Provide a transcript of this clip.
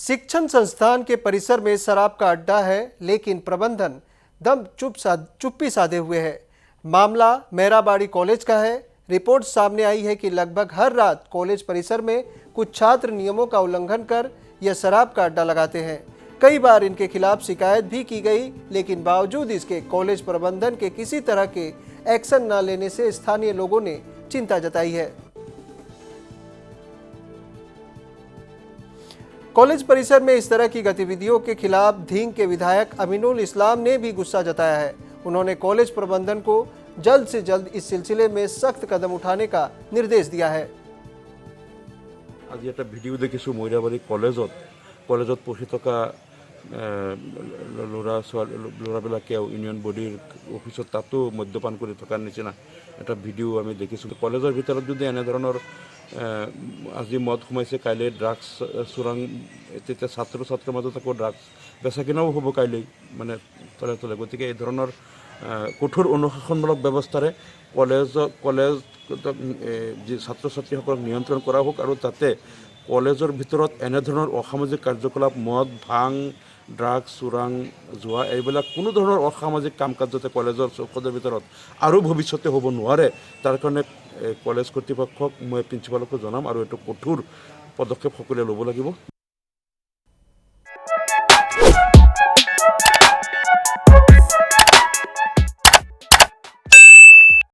शिक्षण संस्थान के परिसर में शराब का अड्डा है, लेकिन प्रबंधन दम चुप्पी साधे हुए है। मामला मेराबाड़ी कॉलेज का है। रिपोर्ट सामने आई है कि लगभग हर रात कॉलेज परिसर में कुछ छात्र नियमों का उल्लंघन कर यह शराब का अड्डा लगाते हैं। कई बार इनके खिलाफ शिकायत भी की गई, लेकिन बावजूद इसके कॉलेज प्रबंधन के किसी तरह के एक्शन न लेने से स्थानीय लोगों ने चिंता जताई है। कॉलेज परिसर में इस तरह की गतिविधियों के खिलाफ धींग के विधायक अमीनुल इस्लाम ने भी गुस्सा जताया है। उन्होंने कॉलेज प्रबंधन को जल्द से जल्द इस सिलसिले में सख्त कदम उठाने का निर्देश दिया है। आज एक भिडिओ देखिছোঁ মৈৰাবাৰী কলেজত পঢ়ি থকা ল'ৰাবিলাকে ইউনিয়ন বডিৰ অফিচত তাতো মদ্যপান কৰি থকাৰ নিচিনা এটা ভিডিঅ' আমি দেখিছোঁ। কলেজৰ ভিতৰত যদি এনে ধৰণৰ আজি মদ সোমাইছে, কাইলৈ ড্ৰাগছ চোৰাং, তেতিয়া ছাত্ৰৰ মাজত আকৌ ড্ৰাগছ বেচা কিনাও হ'ব কাইলৈ, মানে তলে তলে। গতিকে এই ধৰণৰ কঠোৰ অনুশাসনমূলক ব্যৱস্থাৰে কলেজ যি ছাত্ৰ ছাত্ৰীসকলক নিয়ন্ত্ৰণ কৰা হোক, আৰু যাতে কলেজৰ ভিতৰত এনেধৰণৰ অসামাজিক কাৰ্যকলাপ, মদ, ভাং, ড্ৰাগছ, চোৰাং, জুৱা, এইবিলাক কোনো ধৰণৰ অসামাজিক কাম কাজ যাতে কলেজৰ চৌহদৰ ভিতৰত আৰু ভৱিষ্যতে হ'ব নোৱাৰে, তাৰ কাৰণে কলেজ কৰ্তৃপক্ষক মই প্ৰিন্সিপালকো জনাম, আৰু এইটো কঠোৰ পদক্ষেপ সকলোৱে ল'ব লাগিব।